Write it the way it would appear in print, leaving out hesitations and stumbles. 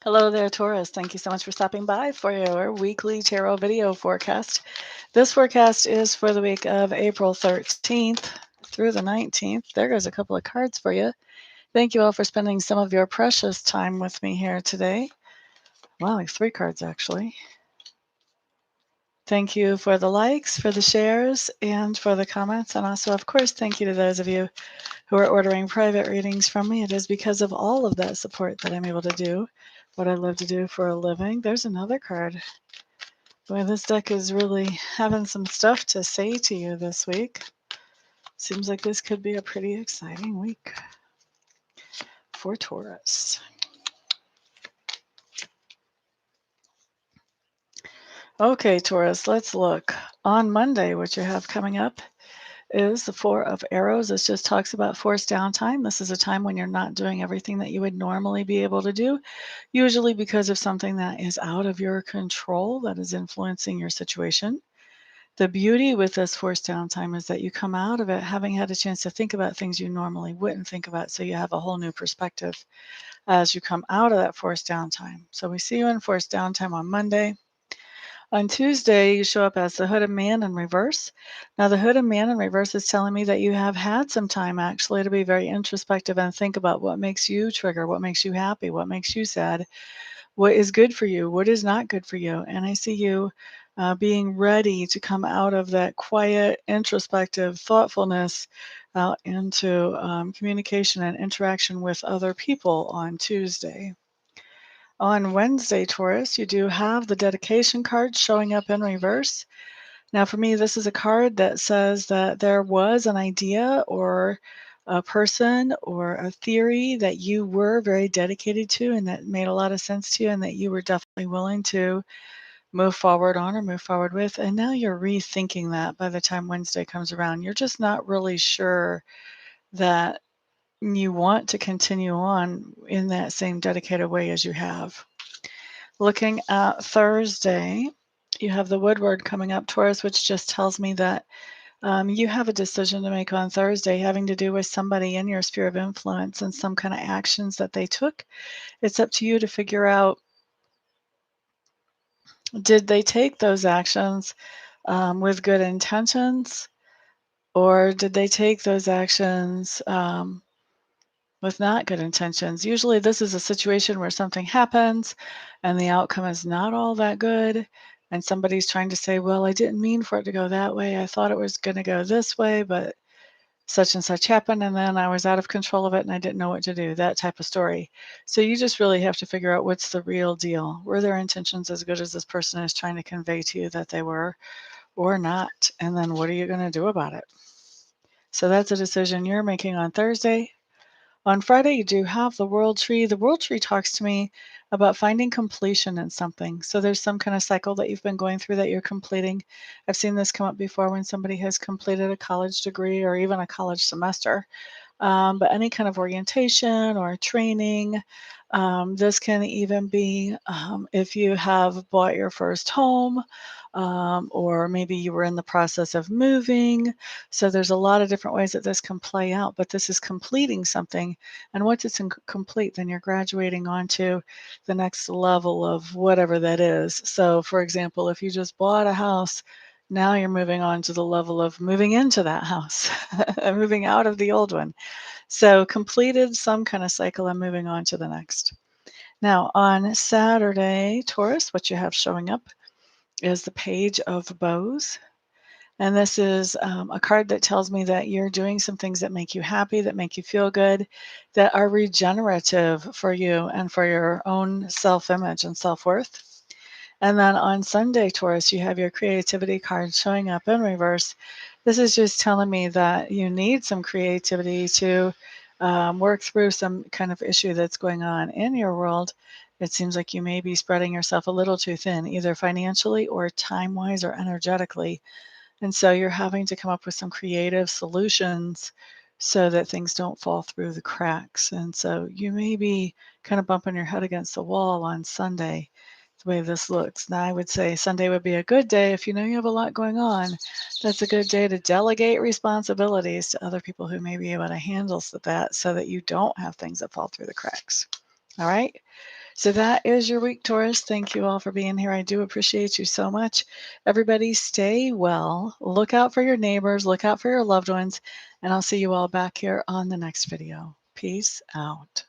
Hello there, Taurus. Thank you so much for stopping by for your weekly tarot video forecast. This forecast is for the week of April 13th through the 19th. There goes a couple of cards for you. Thank you all for spending some of your precious time with me here today. Wow, like 3 cards actually. Thank you for the likes, for the shares, and for the comments. And also, of course, thank you to those of you who are ordering private readings from me. It is because of all of that support that I'm able to do what I love to do for a living. There's another card. Boy, this deck is really having some stuff to say to you this week. Seems like this could be a pretty exciting week for Taurus. Okay, Taurus, let's look. On Monday, what you have coming up is the Four of Arrows. This just talks about forced downtime. This is a time when you're not doing everything that you would normally be able to do, usually because of something that is out of your control that is influencing your situation. The beauty with this forced downtime is that you come out of it having had a chance to think about things you normally wouldn't think about. So you have a whole new perspective as you come out of that forced downtime. So we see you in forced downtime on Monday. On Tuesday, you show up as the Hooded Man in reverse. Now, the Hooded Man in reverse is telling me that you have had some time actually to be very introspective and think about what makes you trigger, what makes you happy, what makes you sad, what is good for you, what is not good for you. And I see you being ready to come out of that quiet, introspective thoughtfulness out into communication and interaction with other people on Tuesday. On Wednesday, Taurus, you do have the dedication card showing up in reverse. Now, for me, this is a card that says that there was an idea or a person or a theory that you were very dedicated to and that made a lot of sense to you and that you were definitely willing to move forward on or move forward with. And now you're rethinking that by the time Wednesday comes around. You're just not really sure that you want to continue on in that same dedicated way as you have. Looking at Thursday, you have the Woodward coming up, Taurus, which just tells me that you have a decision to make on Thursday having to do with somebody in your sphere of influence and some kind of actions that they took. It's up to you to figure out, did they take those actions with good intentions, or did they take those actions with not good intentions? Usually, this is a situation where something happens and the outcome is not all that good. And somebody's trying to say, well, I didn't mean for it to go that way. I thought it was going to go this way, but such and such happened. And then I was out of control of it and I didn't know what to do, that type of story. So you just really have to figure out what's the real deal. Were their intentions as good as this person is trying to convey to you that they were or not? And then what are you going to do about it? So that's a decision you're making on Thursday. On Friday, you do have the World Tree. The World Tree talks to me about finding completion in something. So there's some kind of cycle that you've been going through that you're completing. I've seen this come up before when somebody has completed a college degree or even a college semester. But any kind of orientation or training. This can even be if you have bought your first home, or maybe you were in the process of moving. So there's a lot of different ways that this can play out, but this is completing something. And once it's complete, then you're graduating onto the next level of whatever that is. So, for example, if you just bought a house, now you're moving on to the level of moving into that house, moving out of the old one. So completed some kind of cycle and moving on to the next. Now on Saturday, Taurus, what you have showing up is the Page of Bows. And this is a card that tells me that you're doing some things that make you happy, that make you feel good, that are regenerative for you and for your own self-image and self-worth. And then on Sunday, Taurus, you have your creativity card showing up in reverse. This is just telling me that you need some creativity to work through some kind of issue that's going on in your world. It seems like you may be spreading yourself a little too thin, either financially or time-wise or energetically. And so you're having to come up with some creative solutions so that things don't fall through the cracks. And so you may be kind of bumping your head against the wall on Sunday, the way this looks. Now, I would say Sunday would be a good day if you know you have a lot going on. That's a good day to delegate responsibilities to other people who may be able to handle that so that you don't have things that fall through the cracks. All right. So that is your week, Taurus. Thank you all for being here. I do appreciate you so much. Everybody stay well. Look out for your neighbors. Look out for your loved ones. And I'll see you all back here on the next video. Peace out.